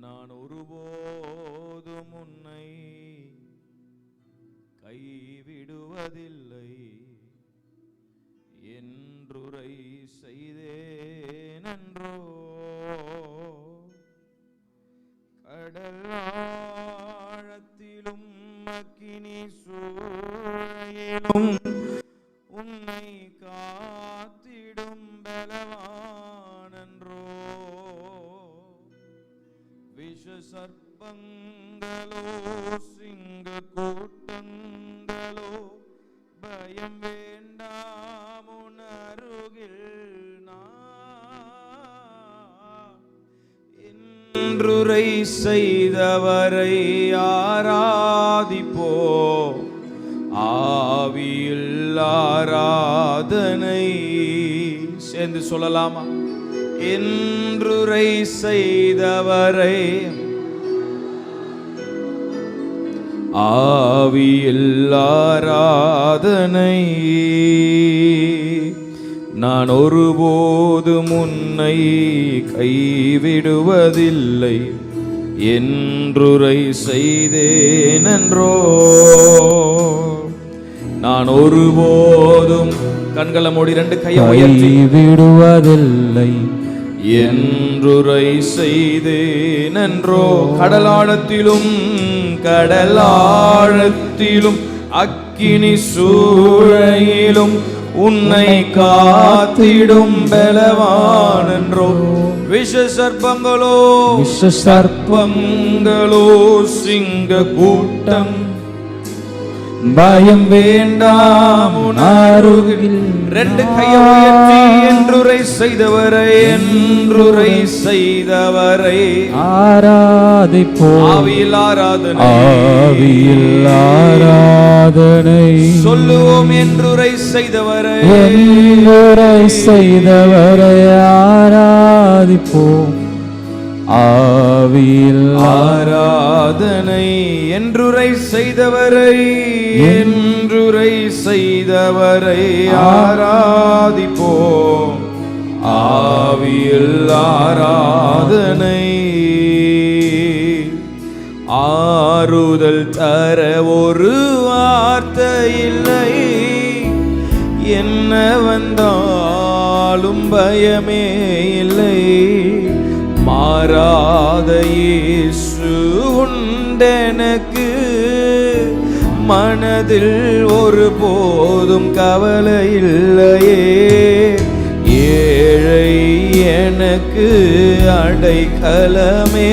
நான் ஒருபோதும் உன்னை கைவிடுவதில்லை என்றுரை செய்தேனன்றோ. கடல் ஆழத்திலும் அக்கினி சூளையிலும் உன்னை காத்திடும் பலவானன்றோ. விஷ சர்ப்பங்களோ சிங்க கூட்டங்களோ பயம் வேண்டாம் உன் அருகில் நான். என்றுரை செய்தவரை ஆராதிப்போ, ஆவியில் ஆராதனை. சேர்ந்து சொல்லலாமா? என்றுரை செய்தவரை ஆவியில் ஆராதனை. நான் ஒருபோதும் உன்னை கைவிடுவதில்லை என்றுரை செய்தேனன்றோ. நான் ஒருபோதும் கண்களை மூடி ரெண்டு கையை உயர்த்தி விடுவதில்லை என்றுரை செய்தேனன்றோ. கடலாழத்திலும் கடலாழத்திலும் அக்கினி சூளையிலும் உன்னை காத்திடும் பலவானன்றோ. விஷ சர்ப்பங்களோ சிங்க கூட்டம் பயம் வேண்டாம் அருகில். ரெண்டு கையை உயர்த்தி என்றுரை செய்தவரை என்றுரை செய்தவரை ஆராதிப்போம். ஆவியில் ஆராதனை, ஆவியில் ஆராதனை. சொல்லுவோம் என்றுரை செய்தவரை என்றுரை செய்தவரை ஆராதிப்போம். ஆவியில் ஆராதனை. என்றுரை செய்தவரை என்றுரை செய்தவரை ஆராதிப்போம். ஆவியில் ஆராதனை. ஆறுதல் தர ஒரு வார்த்தை இல்லை, என்ன வந்தாலும் பயமே இல்லை. மாறாத இயேசு உண்டெனக்கு, மனதில் ஒரு போதும் கவலை இல்லையே. ஏழை எனக்கு அடைக்கலமே,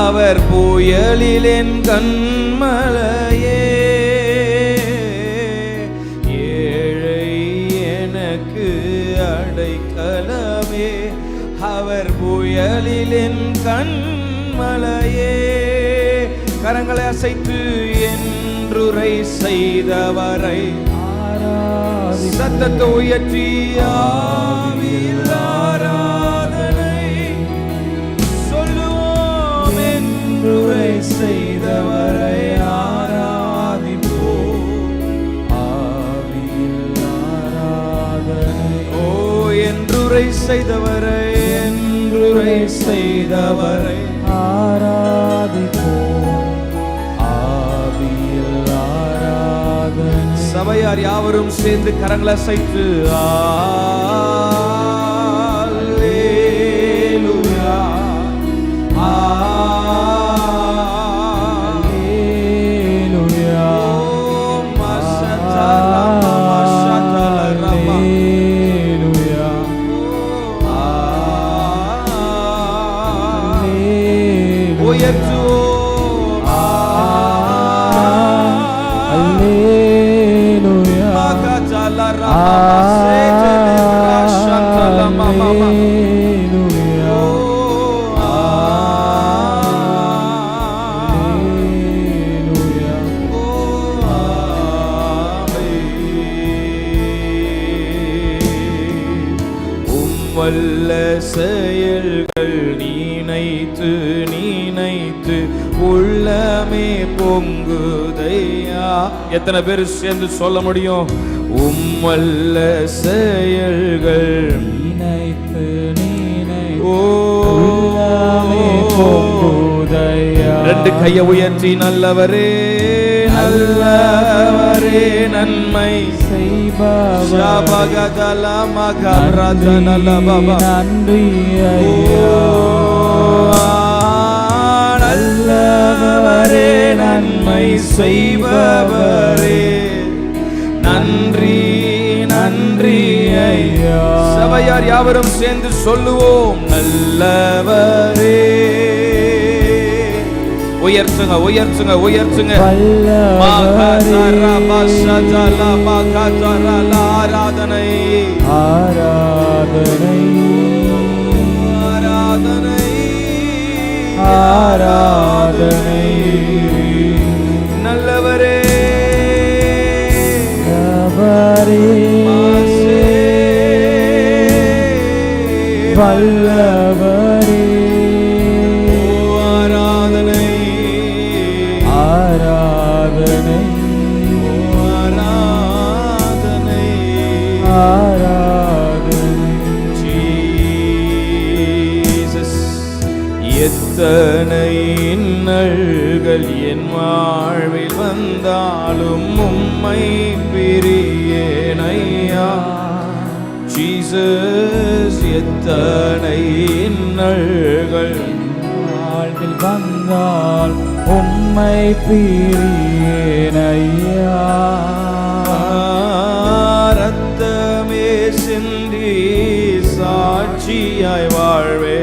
அவர் புயலில் என் கண்மலையே. ஏழை எனக்கு அடைக்கலமே, அவர் புயலில் என் கண்மலையே. கரங்களை அசைத்து என்றுரை செய்தவரை சத்தத்தை உயர்த்தி ஆவியில் ஆராதனை. சொல்லுவோம் என்றுரை செய்தவரை ஆராதிப்போம். ஆவியில் ஆராதனை. ஓ என்றுரை செய்தவரை என்றுரை செய்தவரை ஆராதிப்போம். ஆவியில் ஆராதனை. சபையார் யாவரும் சேர்ந்து கரங்களை அசைத்து அல்லேலூயா அல்லேலூயா வல்ல செயல்கள் நினைத்து நினைத்து உள்ளமே பொங்குதையா. எத்தனை பேர் சேர்ந்து சொல்ல முடியும்? உம்மல்ல செயல்கள் நினைத்து நினைத்து ஓ உள்ளமே ஓங்குதையா. ரெண்டு கையை உயர்த்தி நல்லவரே நல்லவரே நன்மை செய்பவரே நன்றி ஐயா. நல்லவரே நன்மை செய்பவரே நன்றி நன்றி ஐயா. சபையார் யாவரும் சேர்ந்து சொல்லுவோம் நல்லவரே. உயர்த்துங்க உயர்த்துங்க உயர்த்துங்க. ஆராதனை ஆராதனை ஆராதனை ஆராதனை நல்லவரே நல்லவரே வல்லவரே ஆராதனை ஆராதனை ஆராதனை ஆராதனை. ஜீசஸ் எத்தனை இன்னல்கள் என் வாழ்வில் வந்தாலும் உம்மை பிரியேனையா. ஜீசஸ் எத்தனை இன்னல்கள் வாழ்வில் வந்தால் உம்மை பிரியேனையா. ரத்தமே சிந்தி சாட்சியாய் வாழ்வே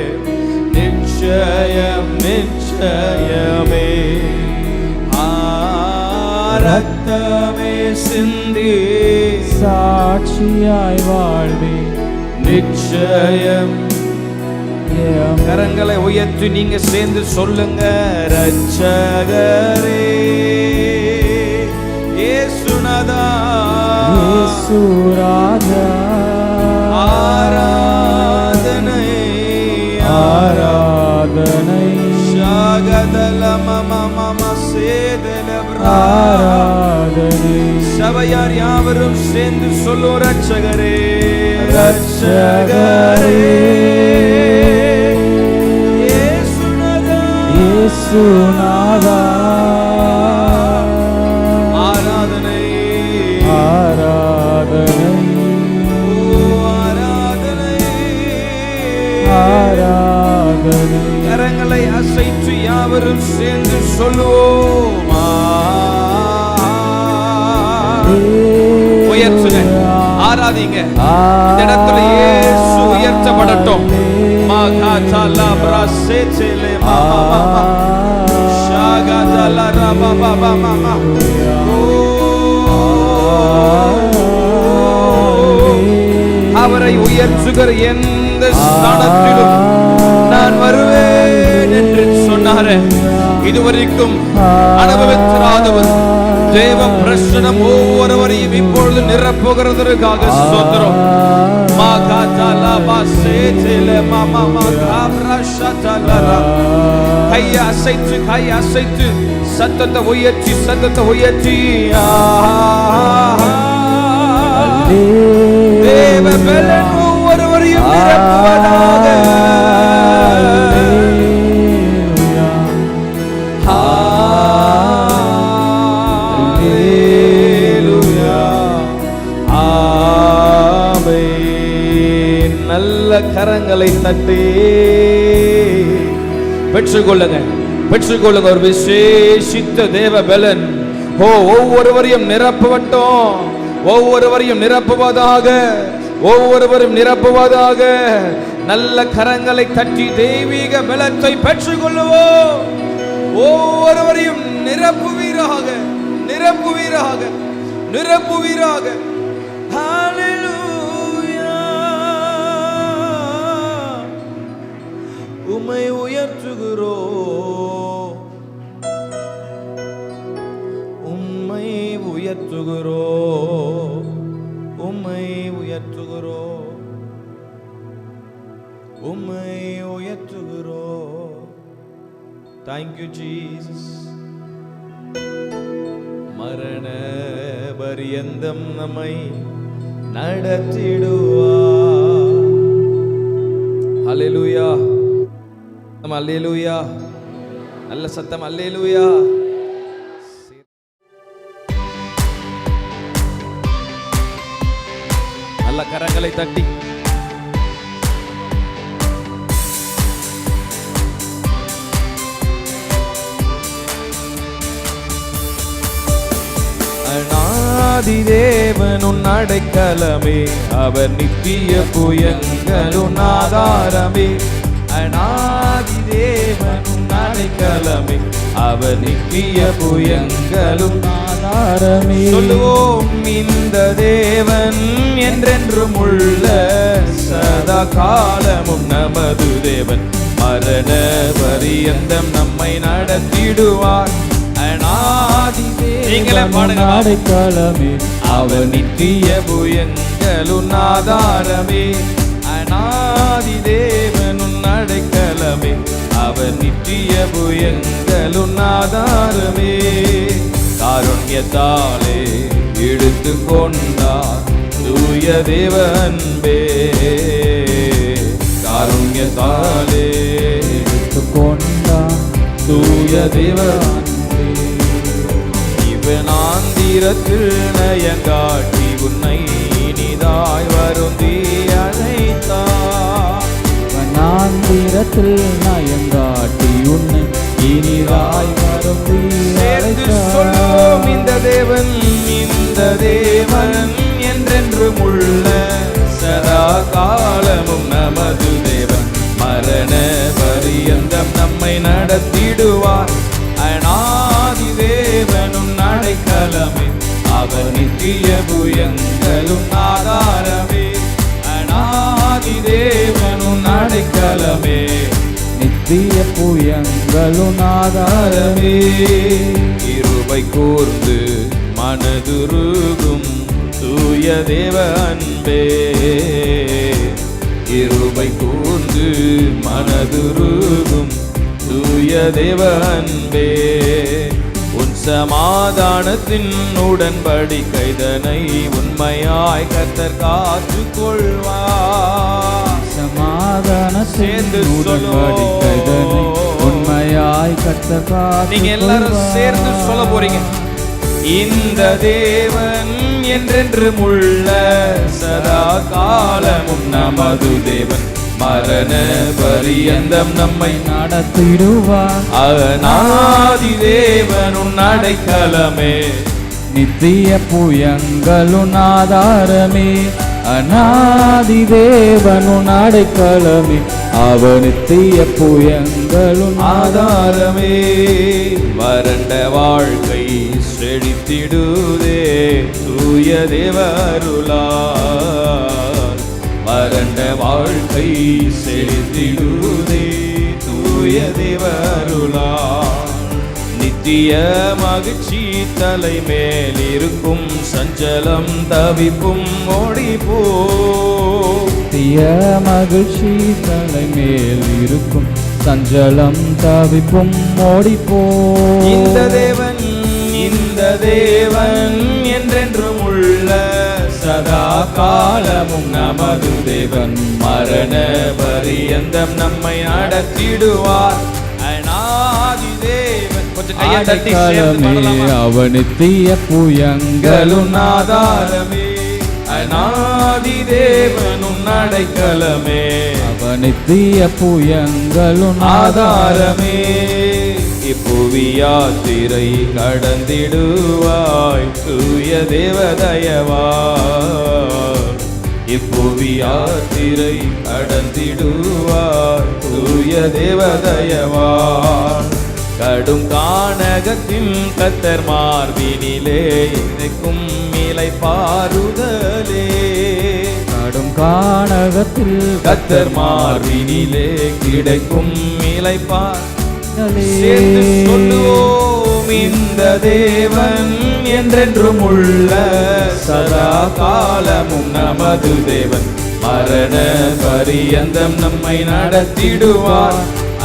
நிச்சயம் நிச்சயமே. ரத்தமே சிந்தி சாட்சியாய் வாழ்வே நிச்சயம். கரங்களை உயர்த்தி நீங்க சேர்ந்து சொல்லுங்க ரட்சகரே இயேசுநாதா இயேசுராஜா. ஆராதனை ஆராதனை ஷாகதல மம மம சேதல ஆராதனை. சபையார் யாவரும் சேர்ந்து சொல்லும் ரட்சகரே ரட்சகரே இயேசுநாதா. ஆராதனை ஆராதனை ஆராதனை ஆராதனை. கரங்களை அசைத்து யாவரும் சேர்ந்து சொல்லுவோம். உயர்த்துங்க ஆராதிங்க. இந்த இடத்துல இயேசு உயர்த்தப்படட்டும். மாகாதலா பிரசேச்சலே மாமா ஷாகதலா ரபா பாபா மாமா. அவரை உயர்த்துகிற எந்த ஸ்தானத்திலும் நான் வருவேன் என்று சொன்னாரே. இதுவரைக்கும் அனுபவித்திராதவர் தேவ பிரசனம் ஒவ்வொருவரையும் இப்பொழுது நிரப்புகிறதற்காக ஸ்தோத்திரம். கையை அசைத்து கையை அசைத்து சத்தத்தை உயர்த்தி சத்தத்தை உயர்த்தி தேவ பலன் ஒவ்வொருவரையும் நிரப்புவதாக. நல்ல கரங்களை தட்டி பெற்றுக்கொள்ளுங்க பெற்றுக்கொள்ளுங்க. ஒரு விசேஷித்த தேவ பலன் ஒவ்வொருவரையும் நிரப்பவட்டும். ஒவ்வொருவரையும் நிரப்புவதாக ஒவ்வொருவரும் நிரப்புவதாக. நல்ல கரங்களை தட்டி தெய்வீக பலத்தை பெற்றுக்கொள்ளுவோம். ஒவ்வொருவரையும் நிரப்புவீராக நிரப்புவீராக நிரப்புவீராக. உம்மை உயர்த்துகிறோம் உம்மை உயர்த்துகிறோம் உம்மை உயர்த்துகிறோம் உம்மை உயர்த்துகிறோம். Thank you Jesus. மரண பரியந்தம் நம்மை நடத்திடுவார். ஹல்லேலூயா. அல்லேலூயா, நல்ல சத்தம் அல்லேலூயா. நல்ல கரங்களை தட்டி அநாதி தேவன் உன் அடைக்கலமே, அவர் நித்திய புயங்களும் ஆதாரமே. அநாதி தேவன் உன் அடைக்கலமே, அவர் நித்திய புயங்களும் ஆதாரமே. சொல்லுவோம், இந்த தேவன் என்றென்றும் உள்ள சதா காலமும் நமது தேவன், மரண பரியந்தம் நம்மை நடத்திடுவார். அநாதி நீங்களே பாடுங்க. அடைக்கலமே, அவர் நித்திய புயங்களும் ஆதாரமே. அநாதி தேவனும் அடைக்கலமே, அவர் நித்திய புயங்களும் ஆதாரமே. காருண்யத்தாலே எடுத்து கொண்டார் தூய தேவ அன்பே, காருண்யத்தாலே எடுத்து கொண்டார் தூய தேவ அன்பே. இவன் ஆந்திரத்தில் நயங்காட்டி உன்னை இனிதாய் வருந்தி அழைத்தார். வனாந்திரத்தில் நயங்காட்டி உன்னை இனிதாய் வருந்தி சொல்லுவோம், இந்த தேவன், இந்த தேவன் என்றென்றும் உள்ள சதா காலமும் நமது தேவன், மரண பரியந்தம் நம்மை நடத்திடுவார். அநாதி தேவனும் அடைக்கலமே, அவர் நித்திய புயங்களும் ஆதாரமே. அநாதி தேவனும் அடைக்கலமே, நித்திய புயங்களும் ஆதாரமே. கிருபை கூர்ந்து மனதுருகும் தூய தேவ அன்பே, கிருபை கூர்ந்து மனதுருகும் தூய தேவ அன்பே. உன் சமாதானத்தின் உடன்படிக்கைதனை உண்மையாய் கர்த்தர் காத்துக் கொள்வார். சமாதான சேர்ந்து உடன்படிக்கைதனை உண்மையாய் கர்த்தர் காத்துக் நீங்க எல்லாரும் சேர்ந்து சொல்ல போறீங்க. இந்த தேவன் என்றென்றும் உள்ள சதா காலமும் நமது தேவன், மரண பரியந்தம் நம்மை நடத்திடுவார். அநாதி தேவனும் அடைக்கலமே, நித்திய புயங்களும் ஆதாரமே. அநாதி தேவனும் அடைக்கலமே, அவர் நித்திய புயங்களும் ஆதாரமே. வறண்ட வாழ்க்கை செழித்திடுதே தூய தேவ அருளால், வறண்ட வாழ்க்கை செழித்திடுதே தூய தேவ அருளால். நித்திய மகிழ்ச்சி தலை மேல் இருக்கும், சஞ்சலம் தவிப்பும் ஓடிப்போ. நித்திய மகிழ்ச்சி தலை மேல் இருக்கும், சஞ்சலம் தவிப்பும் ஓடிப்போ. இந்த தேவன், இந்த தேவன் என்றென்றும் உள்ள சதா காலமும் நமது தேவன், மரண பரியந்தம் நம்மை நடத்திடுவார். அநாதி தேவன், கொஞ்சம் கையை தட்டி சேர்ந்து பாடலாமா? அவர் நித்திய புயங்களும் ஆதாரமே, அநாதி தேவனும் அடைக்கலமே, அவர் நித்திய புயங்களும் ஆதாரமே. இப்புவி யாத்திரை கடந்திடுவாய் தூய தேவதயவாய், இப்புவி யாத்திரை கடந்திடுவாய் தூய தேவதயவாய். கடும் கானகத்தின் கத்தர் மார்பினிலே இணைக்கும் இலை பாருதலே, கடும் கானகத்தில் கத்தர் மார்பினிலே கிடைக்கும் இலை பார். சேர்ந்து சொல்லுவோம், இந்த தேவன் என்றென்றும் உள்ள சதா காலமும் நமது தேவன், மரண பரியந்தம் நம்மை நடத்திடுவார்.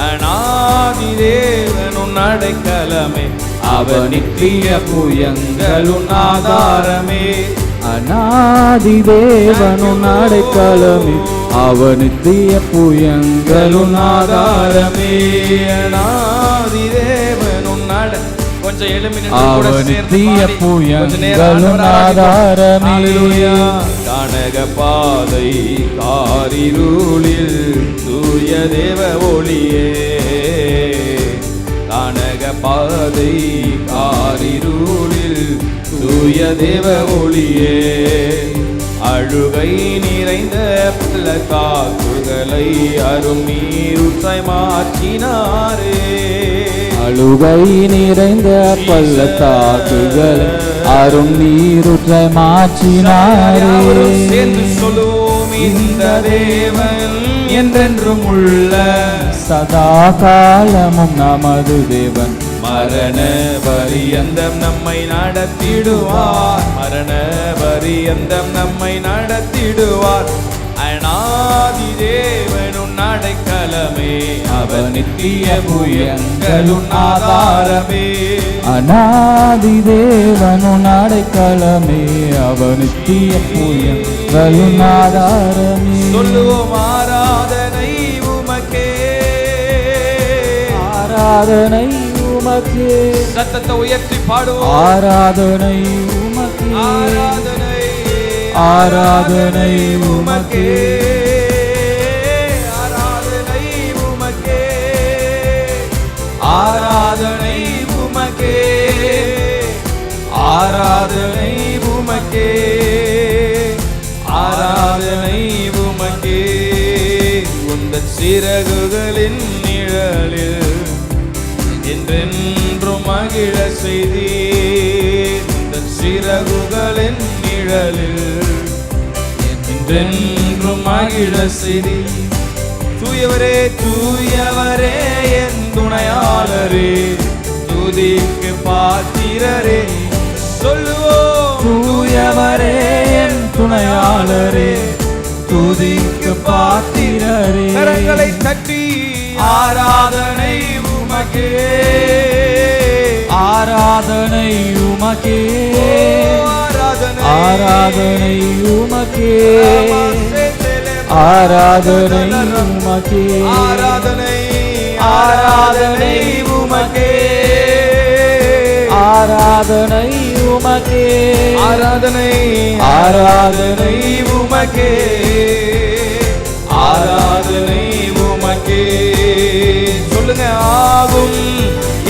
அநாதி தேவனும் அடைக்கலமே, அவர் நித்திய புயங்களும் ஆதாரமே. அநாதி தேவனும் அடைக்கலமே, அவர் நித்திய புயங்களுன் ஆதாரமே. அநாதி தேவன் உன்னட கொஞ்சம் எழுமி நின்று கூட அவர் சேர்ந்து நித்திய பாடி கொஞ்ச நேரம் புயங்களுன் ஆதாரமே. ஹalleluya. கானக பாதை காரிருளில் தூய தேவ ஒளியே, கானக பாதை காரிருளில் தூய தேவ ஒளியே, அழுகை நிறைந்த பள்ளத்தாக்குகளை அரும் நீருற்றாய் மாற்றினாரே. அழுகை நிறைந்த பள்ளத்தாக்குகள் அரும் நீருற்றை மாற்றினாரே. சேர்ந்து சொல்லுவோம், இந்த தேவன் என்றென்றும் உள்ள சதா காலமும் நமது தேவன். மரண பரியந்தம் நம்மை நடத்திடுவார், மரண பரியந்தம் நம்மை நடத்திடுவார். அநாதி தேவனுன் அடைக்கலமே, அவர் நித்திய புயங்களுன் ஆதாரமே. அநாதி தேவனுன் அடைக்கலமே, அவர் நித்திய புயங்களுன் ஆதாரமே. சொல்லுவோம், ஆராதனை உமக்கே, ஆராதனை உமக்கே. சத்தத்தை உயர்த்தி பாடுவோம், ஆராதனை உமக்கே, ஆராதனை ஆராதனை உமக்கே, ஆராதனை உமக்கே, ஆராதனை உமக்கே, ஆராதனை உமக்கே, ஆராதனை உமக்கே. உந்தன் சிறகுகளின் நிழலில் என்றென்றும் மகிழ செய்தீர், உந்தன் சிறகுகளின் நிழலில் என்றென்றும் மகிழ செய்தீர். தூயவரே தூயவரே என் துணையாளரே, துதிக்கு பாத்திரரே. சொல்லுவோம், தூயவரே என் துணையாளரே, துதிக்கு பாத்திரரே. கரங்களை தட்டி ஆராதனை உமக்கே, ஆராதனை உமக்கே, ஆராதனை ஆராதனை உமக்கே, ஆராதனை உமக்கே, ஆராதனை ஆராதனை உமக்கே, ஆராதனை உமக்கே, ஆராதனை ஆராதனை உமக்கே, ஆராதனை உமக்கே. சொல்லுங்க, ஆகும்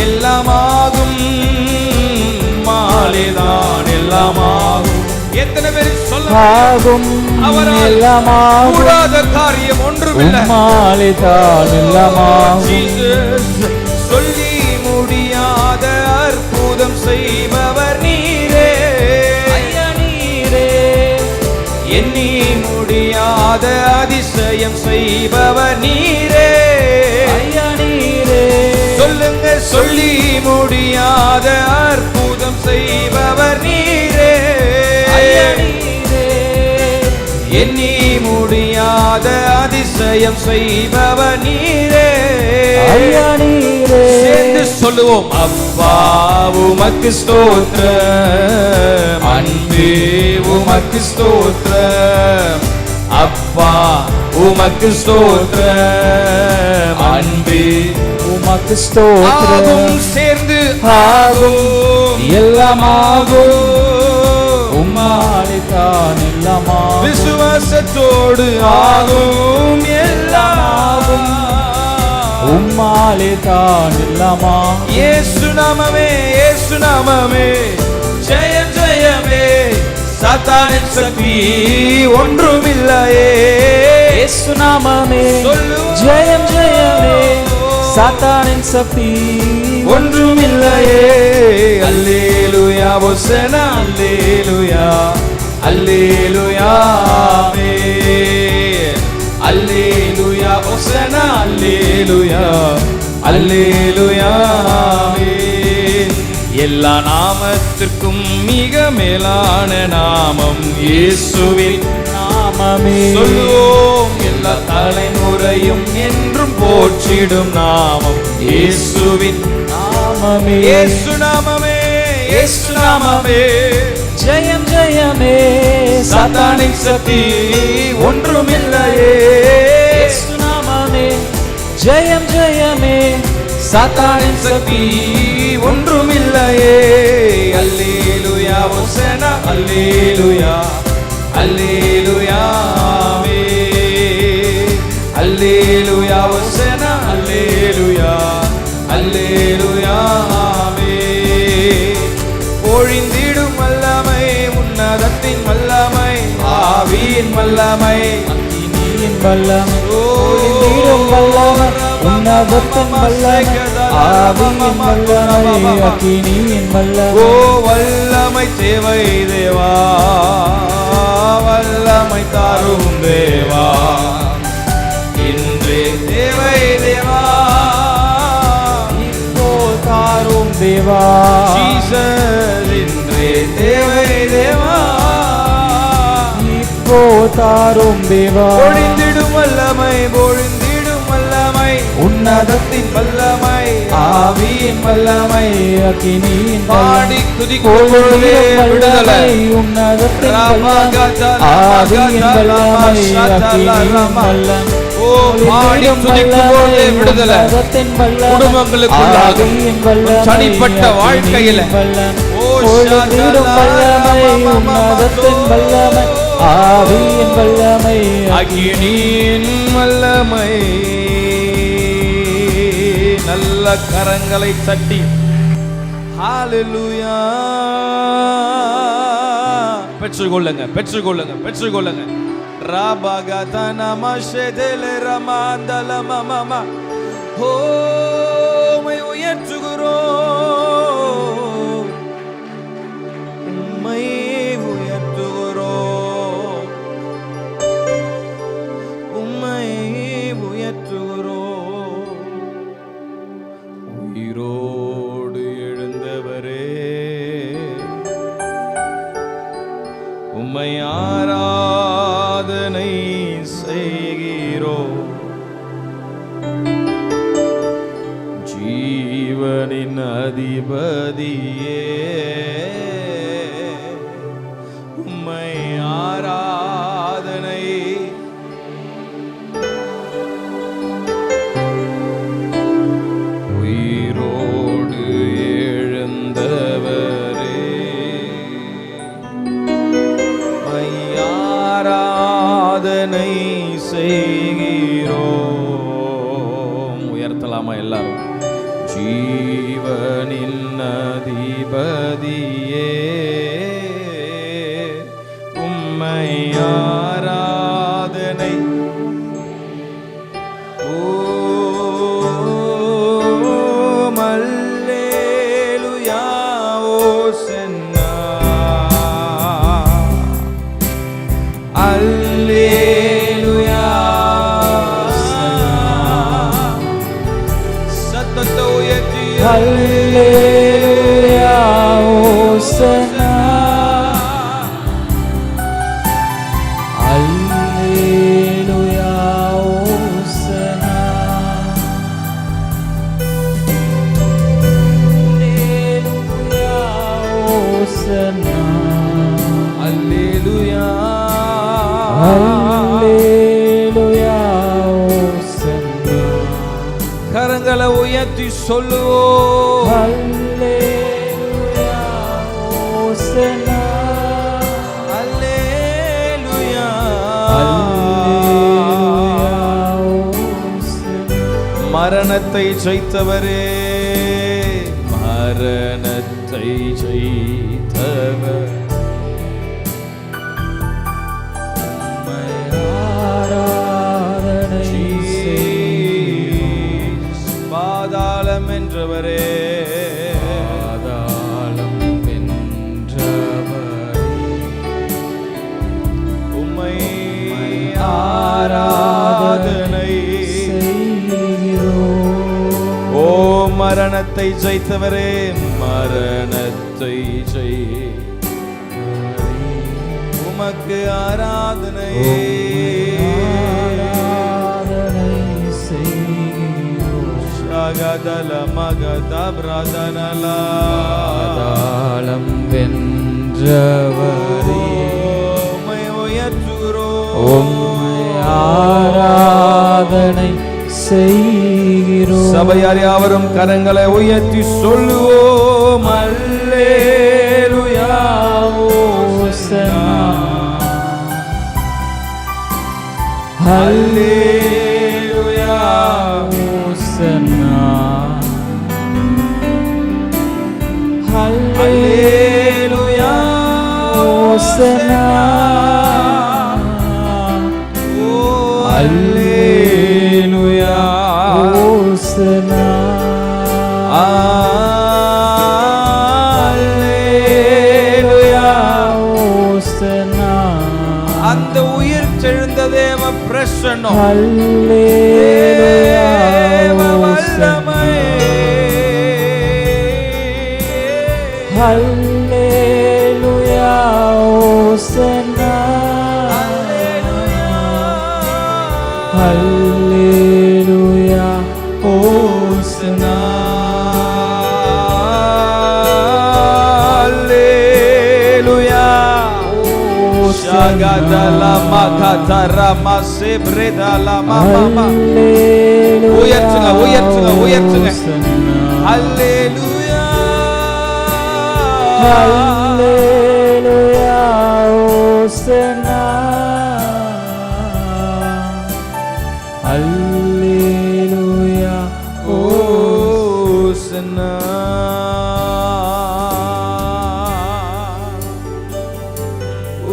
எல்லாம் ஆகும், மாலைதான் எல்லாம் ஆகும். எத்தனை பேர் சொல்ல ஆகும் அவரால் எல்லாமாகும், கூடாத காரியம் ஒன்றுமில்லை. உம்மாலேதான் எல்லாமாகும். Jesus, சொல்லி முடியாத அற்புதம் செய்பவர் நீரே, ஐயா நீரே, எண்ணி முடியாத அதிசயம் செய்பவர் நீரே. ஐயா நீரே, சொல்லுங்க, சொல்லி முடியாத அற்புதம் செய்பவர் நீரே, ஐயா நீரே, எண்ணி முடியாத அதிசயம் செய்பவர் நீரே. ஐயா நீரே. சேர்ந்து சொல்லுவோம், அப்பா உமக்கு ஸ்தோத்திரம், அன்பே உமக்கு ஸ்தோத்திரம், அப்பா உமக்கு ஸ்தோத்திரம், அன்பே உமக்கு ஸ்தோத்திரம். ஆகும், சேர்ந்து ஆகும் எல்லாமாகும், உம்மாலேதான் எல்லாமாகும். விசுவாசத்தோடு ஆகும் எல்லாமாகும், உம்மாலேதான் எல்லாமாகும். இயேசு நாமமே, இயேசு நாமமே, ஜெயம் ஜெயமே, சாத்தானின் சக்தி ஒன்றுமில்லையே. இயேசு நாமமே, சொல்லுவோம், ஜெயம் ஜெயமே, சாத்தானின் சக்தி ஒன்றுமில்லையே. அல்லேலூயா ஹோசனா, அல்லேலூயா, அல்லேலூயா ஆமென், அல்லேலூயா ஹோசனா, அல்லேலூயா, அல்லேலூயா ஆமென். எல்லா நாமத்திற்கும் மிக மேலான நாமம் இயேசுவின் நாமமே. சொல்லுவோம், எல்லா தலைமுறையும் என்றும் போற்றிடும் நாமம் இயேசுவின் நாமமே. இயேசு நாமமே, இயேசு நாமமே ஜெயம் ஜெயமே சாத்தானின் சக்தி ஒன்றுமில்லையே. இயேசு நாமமே ஜெயம் ஜெயமே சாத்தானின் சக்தி ஒன்றுமில்லையே. அல்லேலூயா ஹோசன்னா அல்லேலூயா அல்லேலூயா ஆமென். அல்லேலூயா ஹோசன்னா அல்லேலூயா அல்லேலூயா ஆமென். பொழிந்திடும் வல்லமை உன்னதத்தின் வல்லமை ஆவியின் வல்லமை அக்கினியின் வல்லமை பொழிந்திடும் வல்லமை உன்னதத்தின் வல்லமை ஆவியின் வல்லமை அக்கினியின் வல்லமை. ஓ வல்லமை தேவை தேவா வல்லமை தாரும் தேவா இன்றே தேவை தேவா இப்போ தாரும் தேவா ஜீசஸ் இன்றே தேவை தேவா இப்போ தாரும் தேவா. பொழிந்திடும் வல்லமை பொழிந்திடும் வல்லமை உன்னதத்தின் வல்லமை ஆவியின் வல்லமை அக்கினியின் பாடி துதிக்கும் பொழுதே விடுதலை. உன்னதத்தின் வல்லமை ஆவியின் வல்லமை அக்கினியின் வல்லமை. ஓ பாடி துதிக்கும் பொழுதே விடுதலை. குடும்பங்களுக்குள்ளாக தனிப்பட்ட வாழ்க்கையில ஓ பொழிந்திடும் வல்லமை உன்னதத்தின் வல்லமை ஆவியின் வல்லமை அக்கினியின் வல்லமை. நல்ல கரங்களை தட்டி ஹalleluya பெற்றுக்கொள்ளுங்க பெற்றுக்கொள்ளுங்க பெற்றுக்கொள்ளுங்க. ராபகதன மஷதல ரமந்தல மமம ஓமை உயர்த்துகிறோம் உம்மை உயர்த்துகிறோம் உம்மை உயர்த்துகிறோம். உயிரோடு எழுந்தவரே உம்மை ஆராதனை செய்கிறோம். ஜீவனின் அதிபதியே உம்மை ஆராதனை. உயிரோடு எழுந்தவரே உம்மை ஆராதனை செய்கிறோம். உயர்த்தலாமா எல்லாரும்? ஜீவனின் அதிபதியே உம்மை ஆராதனை. ஓ அல்லேலூயா ஓசன்னா அல்லேலூயா. சத்தத்தை உயர்த்தி அல்லேலூயா ஓசன்னா அல்லேலூயா ஓசன்னா அல்லேலூயா ஓசன்னா அல்லேலூயா அல்லேலூயா ஓசன்னா. கரங்களை உயர்த்தி சொல்லுவோம். அல்லேலூயா ஓசன்னா அல்லேலூயா அல்லேலூயா ஓசன்னா. மரணத்தை ஜெயித்தவரே மரணத்தை ஜெயித்தவர் ஆராதனை பாதாளம் என்றவரே பாதாளம் வென்றவரே உம்மை ஆராதனை செய்கிறோம். ஓ மரணத்தை ஜெயித்தவரே மரணத்தை ஜெய் உமக்கு ஆராதனை ஆராதனை செய்கிறோம். மகதல மகத பிரதனலா பாதாளம் வென்றவரே உம்மை உயர்த்துகிறோம் உம்மை ஆராதனை செய்கிறோம். சபையார் யாவரும் கரங்களை உயர்த்தி சொல்லுவோம் அல்லேலூயா ஹோசன்னா அல்லேலூயா ஹோசன்னா அல்லேலூயா ஹோசன்னா அல்லேலூயா ஹோசன்னா அல்லேலூயா ஹோசன்னா அந்த உயிர் தெழுந்த தேவ பிரசன்னம் அல்லேலூயா தேவ ஹோசன்னா வல்லமை அல்லேலூயா ஹோசன்னா அல்லேலூயா ஹோசன்னா அல்லேலூயா ஷகதலா மகதரா மசெப்ரெதலா மமமா உயர்த்துங்க உயர்த்துங்க உயர்த்துங்க அல்லேலூயா அல்லேலூயா ஹோசன்னா அல்லேலூயா ஹோசன்னா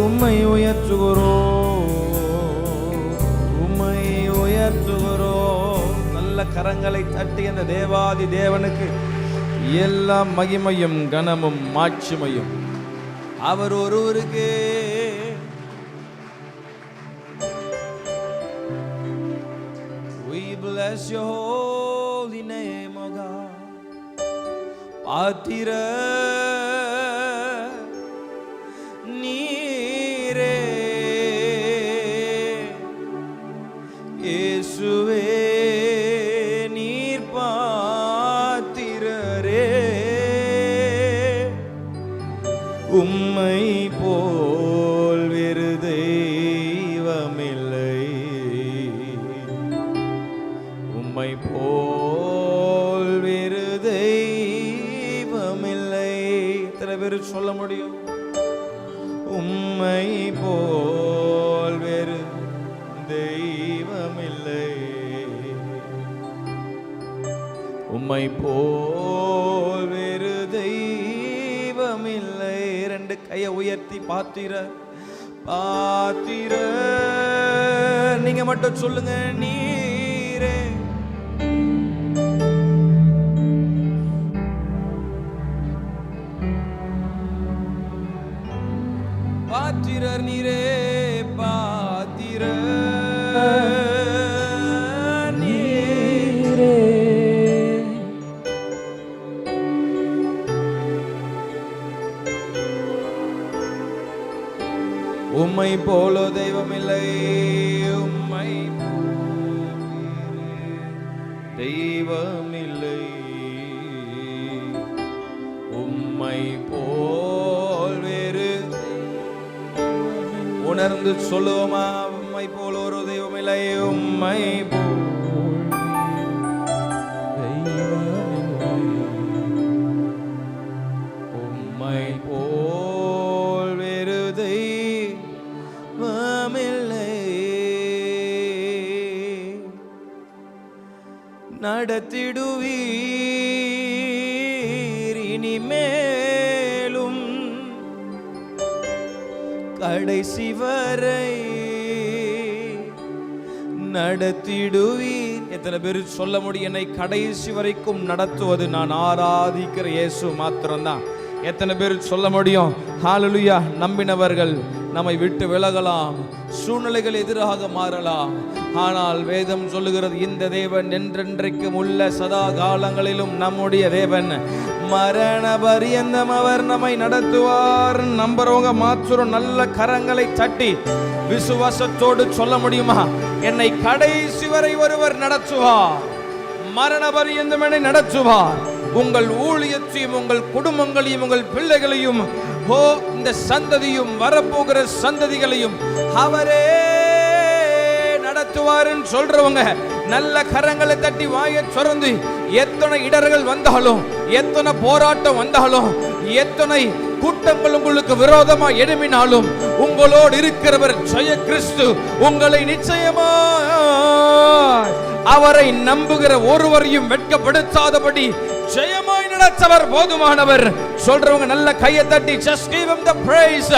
உம்மை உயர்த்துகிறோம் உம்மை உயர்த்துகிறோம். நல்ல கரங்களை தட்டி அந்த தேவாதி தேவனுக்கு எல்லா மகிமையும் கனமும் மாட்சிமையும் அவர் ஒருவருக்கே. We bless your holy name, O God. பாத்திர நீரே இயேசுவே நீர் பாத்திரரே உம்மை போல் வேறு தெய்வமில்லை உம்மை போல் வேறு தெய்வமில்லை. எத்தனை பேர் சொல்ல முடியும் உம்மை போல் வேறு தெய்வமில்லை உம்மை போல் வேறு தெய்வமில்லை. ரெண்டு கையை உயர்த்தி பாத்திர பாத்திர நீங்க மட்டும் சொல்லுங்க நீரே பாத்திரர் நீரே பாத்திர நீரே உம்மை போல தெய்வமில்லை உம்மை போல் தெய்வமில்லை உம்மை போல் வேறு உணர்ந்து சொல்லுவோமா உம்மை போல் ஒரு தெய்வமில்லை உம்மை போல் உம்மை போல் வேறு தெய்வமில்லை நடத்திடுவீர் இனிமேலும் கடைசி வரை நடத்திடுவீர். எத்தனை பேர் சொல்ல முடியும் என்னை கடைசி வரைக்கும் நடத்துவது நான் ஆராதிக்கிற இயேசு மாத்திரம்தான். எத்தனை பேர் சொல்ல முடியும் ஹalleluya. நம்பினவர்கள் நம்மை விட்டு விலகலாம், சூழ்நிலைகள் எதிராக மாறலாம், ஆனால் வேதம் சொல்லுகிறது இந்த தேவன் என்றென்றைக்கும் உள்ள சதா காலங்களிலும் நம்முடைய தேவன். மரண பரியந்தம் அவர் நம்மை நடத்துவார். நம்புறவங்க மாத்திரம் நல்ல கரங்களை தட்டி விசுவாசத்தோடு சொல்ல முடியுமா என்னை கடைசி வரை ஒருவர் நடத்துவார். மரண பரியந்தம் என்னை நடத்துவார். உங்கள் ஊழியத்தையும் உங்கள் குடும்பங்களையும் உங்கள் பிள்ளைகளையும் இந்த சந்ததியும் வரப்போகிற சந்ததிகளையும் அவரே நடத்துவாருன்னு சொல்றவங்க நல்ல கரங்களை தட்டி வாயை திறந்து, எத்தனை இடர்கள் வந்தாலும், எத்தனை போராட்டம் வந்தாலும், எத்தனை கூட்டங்கள் உங்களுக்கு விரோதமா எழும்பினாலும், உங்களோடு இருக்கிறவர் ஜெய கிறிஸ்து உங்களை நிச்சயமா அவரை நம்புகிற ஒருவரையும் வெட்கப்படுத்தாதபடி ஜெயமாய் நடத்தவர் போதுமானவர் சொல்றவங்க நல்ல கையை தட்டி just give him the praise,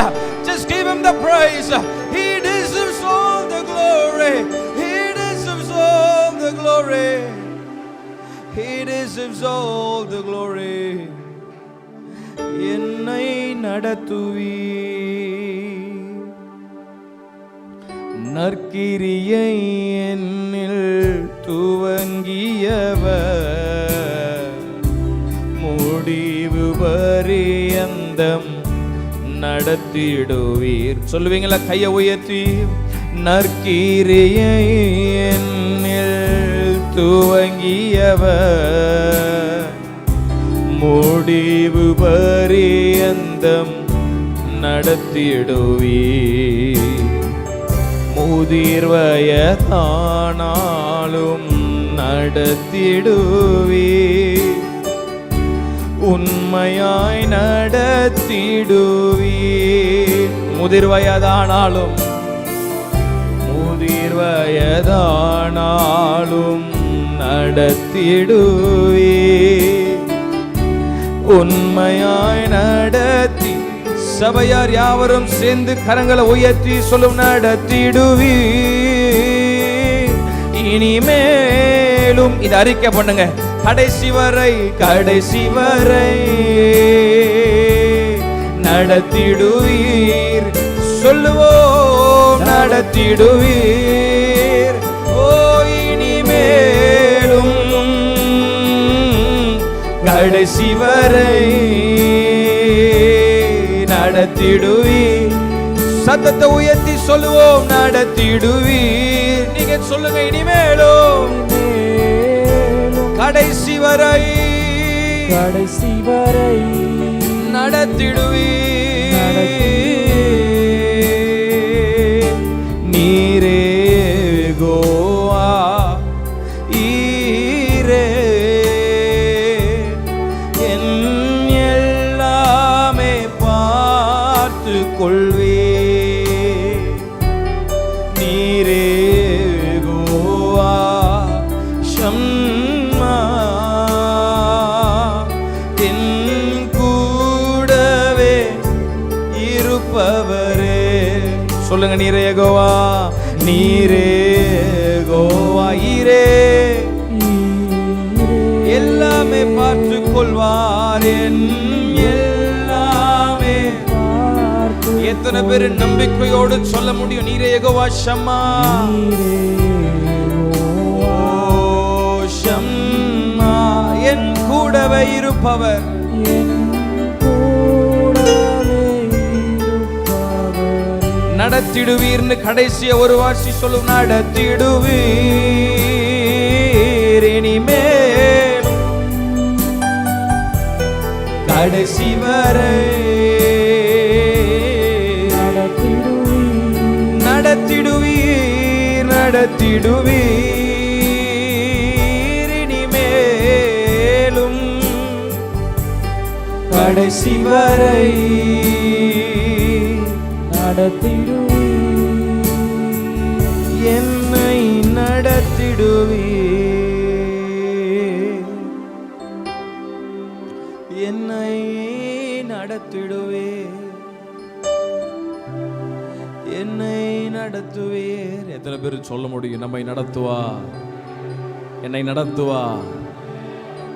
just give him the praise. He deserves all the glory, he deserves all the glory, he deserves all the glory. என்னை நடத்துவி நற்கிரியை என்னில் துவங்கியவர் முடிவு பரியந்தம் நடத்திடுவீர். சொல்லுவீங்களா கையை உயர்த்தி? நற்கிரியை என்னில் துவங்கியவர் முடிவு பரியந்தம் நடத்திடுவீர். முதிர் வயதானாலும் நடத்திடுவீர். உண்மையாய் நடத்திடுவீர். முதிர் வயதானாலும் நடத்திடுவீர். உண்மையாய் நடத்தி சபையார் யாவரும் சேர்ந்து கரங்களை உயர்த்தி சொல்லும் நடத்திடுவீர். இனிமேலும் இதை அறிக்கை பண்ணுங்க. கடைசி வரை நடத்திடுவீர். சொல்லுவோம் நடத்திடுவீர். ஓ இனிமேலும் கடைசி வரை நடத்திடுவீர். சத்தத்தை உயர்த்தி சொல்லுவோம் நடத்திடுவீர். நீங்க சொல்லுங்க இனிமேலும் கடைசி வரை நடத்திடுவீர். நீரே கோவா ஈரே என் எல்லாமே பார்த்து கொள்வே. நீரே கோவா ஷம்மா என் கூடவே இருப்பவரே. சொல்லுங்க நீரே கோவா, நீரே கோவா ஈரே எல்லாமே பார்த்து கொள்வார். என் எல்லாமே. எத்தனை பேர் நம்பிக்கையோடு சொல்ல முடியும்? நீரே யெகோவா ஷம்மா, ஷம்மா என் கூடவே இருப்பவர். நடத்திடுவீர்னு கடைசிய ஒரு வாசி சொல்லும். நடத்திடுவீர் இனிமேல் கடைசி வரை நடத்திடுவீர் இனிமேலும் கடைசி வரை நடத்திடுவீர். என்னை நடத்திடுவீர். என்னை நடத்திடுவீர். என்னை நடத்துவீர். எத்தனை பேர் சொல்ல முடியும்? நம்மை நடத்துவா, என்னை நடத்துவா,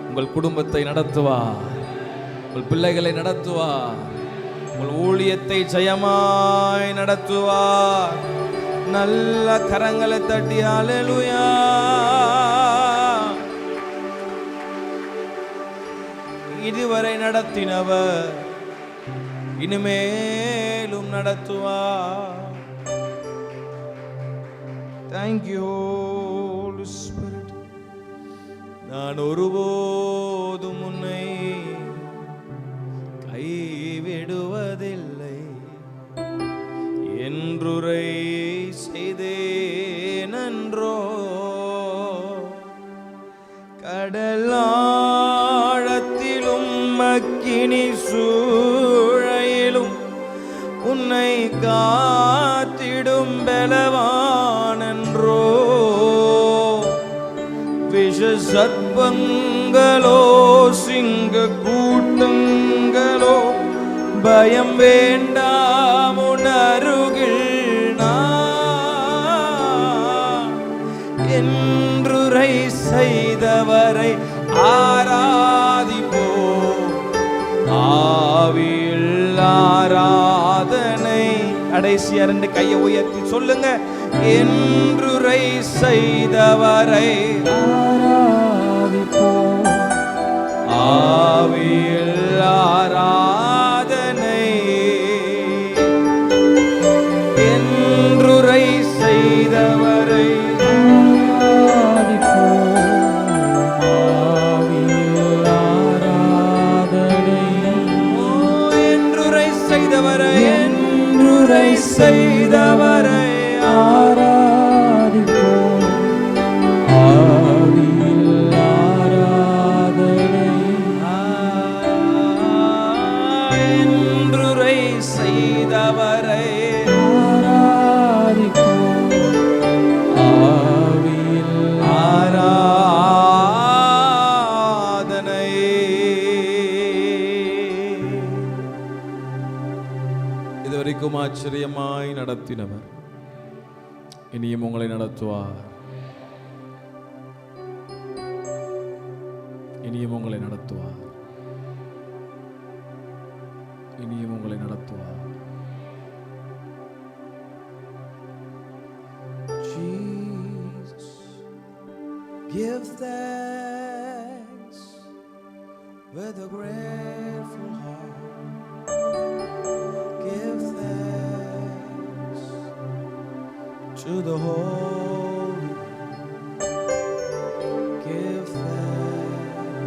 உங்கள் குடும்பத்தை நடத்துவா, உங்கள் பிள்ளைகளை நடத்துவா, உங்கள் ஊழியத்தை ஜெயமாய் நடத்துவார். நல்ல கரங்களை தட்டி அல்லேலூயா. இதுவரை நடத்தினவர் இனிமேலும் நடத்துவார். Thank you, Holy Spirit. நான் ஒருபோதும் உன்னை கைவிடுவதில்லை என்றுரை செய்தேனன்றோ. கடலாழத்திலும் அக்கினி சூழையிலும் உன்னை காத்திடும் பலவானன்றோ. விஷ சர்ப்பங்களோ சிங்க கூட்டங்களோ பயம் வேண்டாம் உன் அருகில் நான். என்றுரை செய்தவரை ஆராதிப்போ. ஆவியில் ஆராதனை. கடைசியா 2 கையை உயர்த்தி சொல்லுங்க. என்றுரை செய்தவரை ஆராதிப்போம். ஆவியில் ஆராதனை. என்றுரை செய்தவரை ஆராதிப்போம். ஆவியில் ஆராதனை. என்றுரை செய்தவரை என்றுரை செய்தவரை ஆராதிப்போம். ஆவியில் ஆராதனை. என்றுரை செய்தவரை ஆராதிப்போம். ஆவியில் ஆராதனை. இதுவரைக்கும் ஆச்சரியமாய் நடத்தினவர் இனியும் உங்களை நடத்துவார். இனியும் உங்களை நடத்துவார். இனியும் உங்களை நடத்துவார். Jesus, give thanks with a grateful heart. Give thanks to the Holy. Give thanks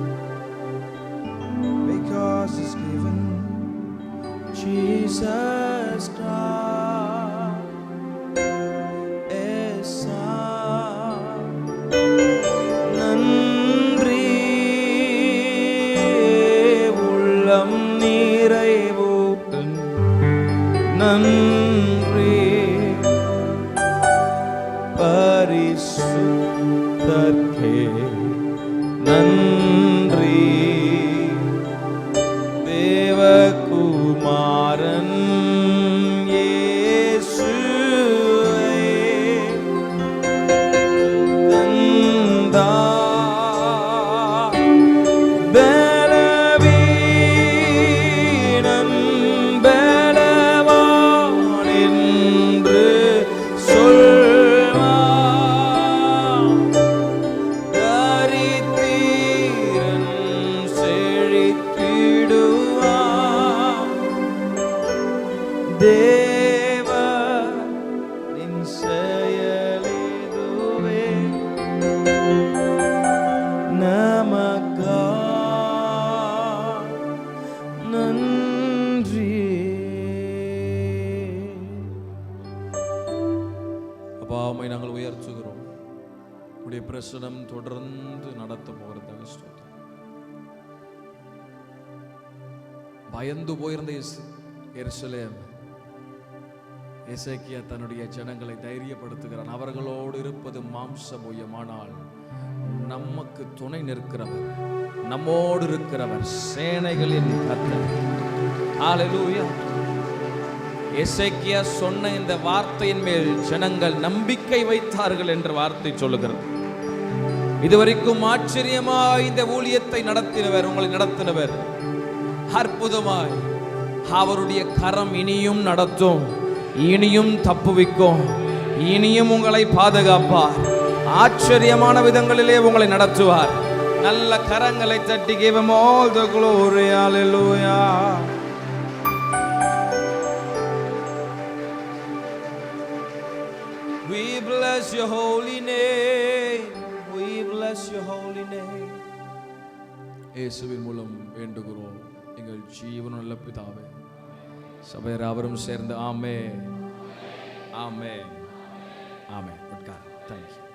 because He's given Jesus Christ His Son. நன்றி உள்ளம் நிறைவுடன் நன்றி பரிசுத்தர்க்கே நன்றி. தேவகுமாரன் இயேசுவே தந்தார். பலவீனன் பலவான் என்று சொல்வான். தரித்திரன் செழித்திடுவான். தேவ நின் செயலிதுவே நமக்கா நன்றி. அப்பா உம்மை நாங்கள் உயர்த்துகிறோம். உடைய பிரசனம் தொடர்ந்து நடத்த போகிறது. பயந்து போயிருந்த எருசலேம் எசேக்கியா தன்னுடைய ஜனங்களை தைரியப்படுத்துகிறான். அவர்களோடு இருப்பது மாம்சமயமானால் நமக்கு துணை நிற்கிறவர், நம்மோடு இருக்கிறவர் சேனைகளின் கர்த்தர். ஹல்லேலூயா. எசேக்கியா சொன்ன இந்த வார்த்தையின் மேல் ஜனங்கள் நம்பிக்கை வைத்தார்கள் என்ற வார்த்தை சொல்லுகிறது. இதுவரைக்கும் ஆச்சரியமாய் இந்த ஊழியத்தை நடத்தினவர், உங்களை நடத்தினவர் அற்புதமாய். அவருடைய கரம் இனியும் நடத்தும், இனியும் தப்புவிக்கும், இனியும் உங்களை பாதுகாப்பார். ஆச்சரியமான விதங்களிலே உங்களை நடத்துவார். நல்ல கரங்களை தட்டி give him all the glory. Hallelujah. We bless your holy name. We bless your holy holy name. இயேசுவின் மூலம் வேண்டுகிறோம் எங்கள் ஜீவனுள்ள பிதாவே. சபையர் அவரும் சேர்ந்து ஆமென், ஆமென், ஆமென். உட்கார். Thank you.